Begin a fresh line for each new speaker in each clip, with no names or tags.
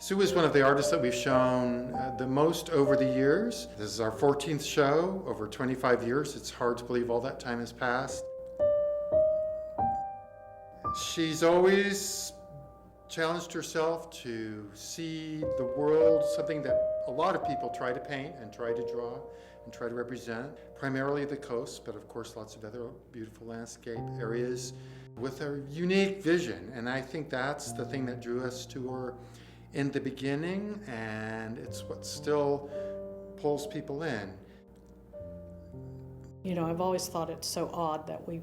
SUE is one of the artists that we've shown the most over the years. This is our 14th show, over 25 years. It's hard to believe all that time has passed. She's always challenged herself to see the world, something that a lot of people try to paint and try to draw and try to represent, primarily the coast, but of course lots of other beautiful landscape areas with a unique vision. And I think that's the thing that drew us to her in the beginning, and it's what still pulls people in.
You know, I've always thought it's so odd that we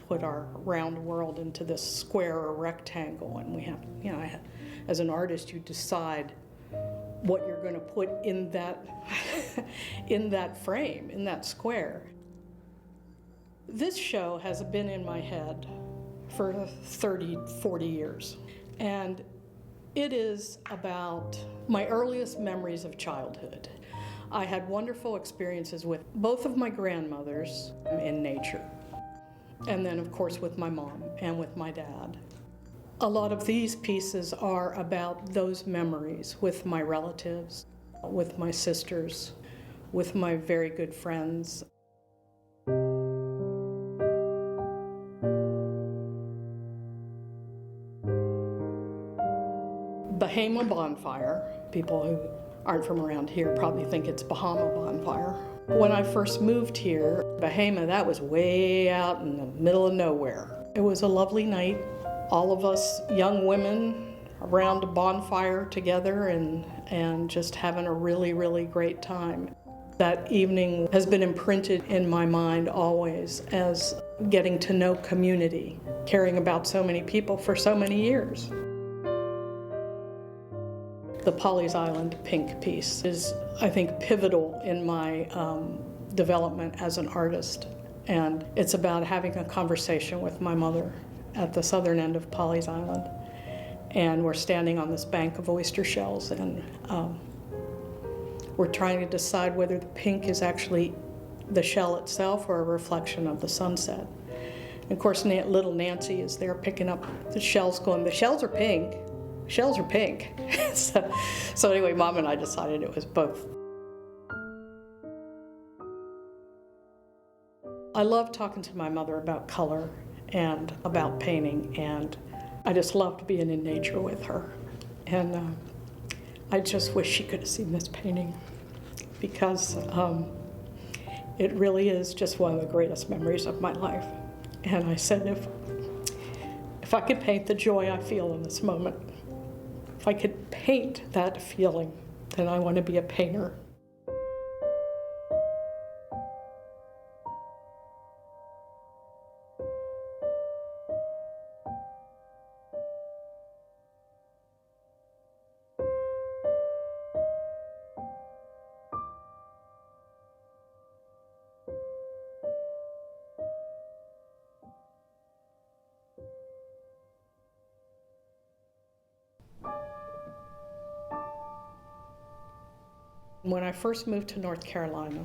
put our round world into this square or rectangle, and we have, you know, as an artist, you decide what you're going to put in that in that frame, in that square. This show has been in my head for 30, 40 years, and it is about my earliest memories of childhood. I had wonderful experiences with both of my grandmothers in nature, and then of course with my mom and with my dad. A lot of these pieces are about those memories with my relatives, with my sisters, with my very good friends. Bahama bonfire. People who aren't from around here probably think it's Bahama bonfire. When I first moved here, Bahama, that was way out in the middle of nowhere. It was a lovely night. All of us young women around a bonfire together and just having a really, really great time. That evening has been imprinted in my mind always as getting to know community, caring about so many people for so many years. The Pawleys Island pink piece is, I think, pivotal in my development as an artist. And it's about having a conversation with my mother at the southern end of Pawleys Island. And we're standing on this bank of oyster shells, and we're trying to decide whether the pink is actually the shell itself or a reflection of the sunset. And of course, little Nancy is there picking up the shells going, the shells are pink. Shells are pink. so anyway, Mom and I decided it was both. I love talking to my mother about color and about painting, and I just loved being in nature with her. And I just wish she could have seen this painting, because it really is just one of the greatest memories of my life. And I said, if I could paint the joy I feel in this moment, if I could paint that feeling, then I want to be a painter. When I first moved to North Carolina,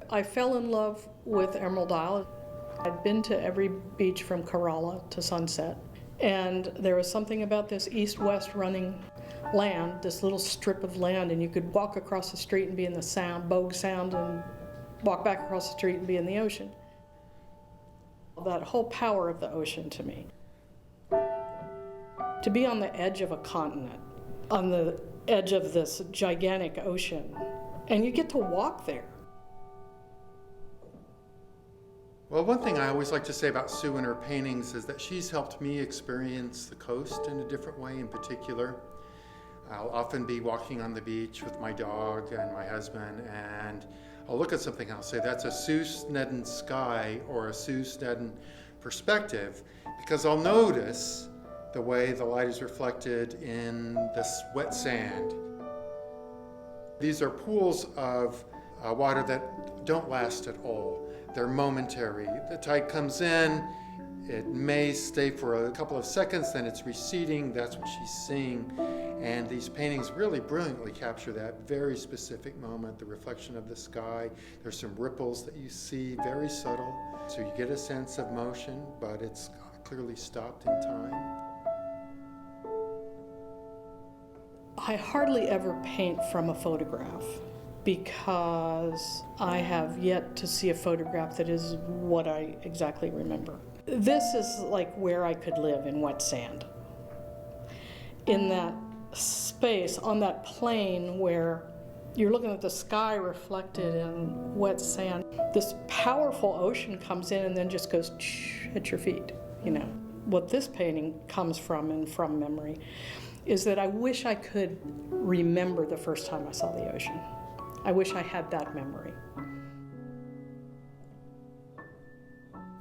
I fell in love with Emerald Isle. I'd been to every beach from Corolla to Sunset, and there was something about this east-west running land, this little strip of land, and you could walk across the street and be in the sound, Bogue Sound, and walk back across the street and be in the ocean. That whole power of the ocean to me. To be on the edge of a continent, on the edge of this gigantic ocean, and you get to walk there.
Well, one thing I always like to say about SUE and her paintings is that she's helped me experience the coast in a different way in particular. I'll often be walking on the beach with my dog and my husband, and I'll look at something and I'll say, that's a SUE SNEDDON sky or a SUE SNEDDON perspective, because I'll notice the way the light is reflected in this wet sand. These are pools of water that don't last at all. They're momentary. The tide comes in, it may stay for a couple of seconds, then it's receding. That's what she's seeing. And these paintings really brilliantly capture that very specific moment, the reflection of the sky. There's some ripples that you see, very subtle. So you get a sense of motion, but it's clearly stopped in time.
I hardly ever paint from a photograph because I have yet to see a photograph that is what I exactly remember. This is like where I could live in wet sand. In that space, on that plane where you're looking at the sky reflected in wet sand, this powerful ocean comes in and then just goes at your feet, you know. What this painting comes from and from memory is that I wish I could remember the first time I saw the ocean. I wish I had that memory.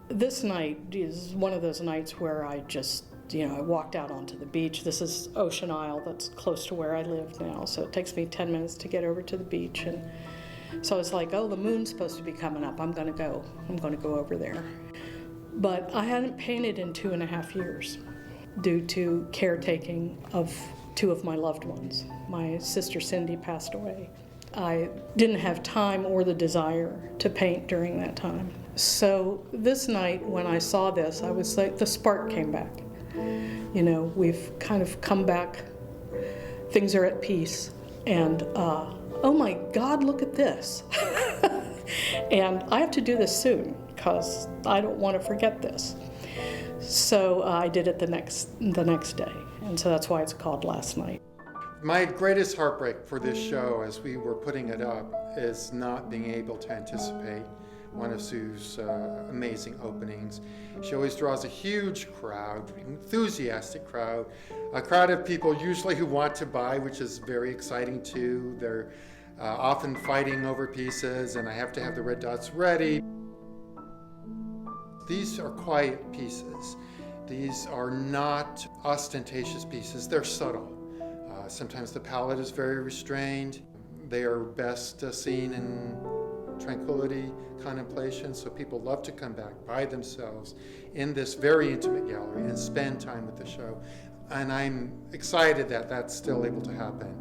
This night is one of those nights where I just, I walked out onto the beach. This is Ocean Isle that's close to where I live now, so it takes me 10 minutes to get over to the beach. And so I was like, oh, the moon's supposed to be coming up. I'm gonna go over there. But I hadn't painted in 2.5 years due to caretaking of 2 of my loved ones. My sister Cindy passed away. I didn't have time or the desire to paint during that time. So this night when I saw this, I was like, the spark came back. We've kind of come back, things are at peace, and oh my God, look at this. And I have to do this soon because I don't want to forget this. So I did it the next day, and so that's why it's called Last Night.
My greatest heartbreak for this show as we were putting it up is not being able to anticipate one of Sue's amazing openings. She always draws a huge crowd, enthusiastic crowd, a crowd of people usually who want to buy, which is very exciting too. They're often fighting over pieces, and I have to have the red dots ready. These are quiet pieces. These are not ostentatious pieces, they're subtle. Sometimes the palette is very restrained. They are best seen in tranquility, contemplation, so people love to come back by themselves in this very intimate gallery and spend time with the show. And I'm excited that that's still able to happen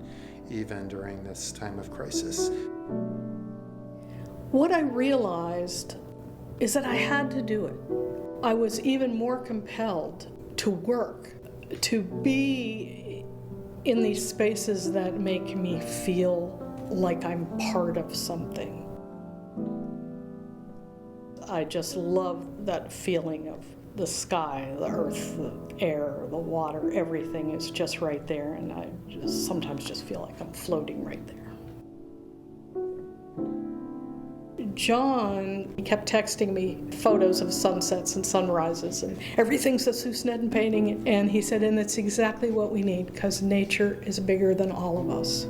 even during this time of crisis.
What I realized is that I had to do it. I was even more compelled to work, to be in these spaces that make me feel like I'm part of something. I just love that feeling of the sky, the earth, the air, the water, everything is just right there, and I sometimes just feel like I'm floating right there. John kept texting me photos of sunsets and sunrises, and everything's a SUE SNEDDON painting, and he said, and it's exactly what we need, because nature is bigger than all of us.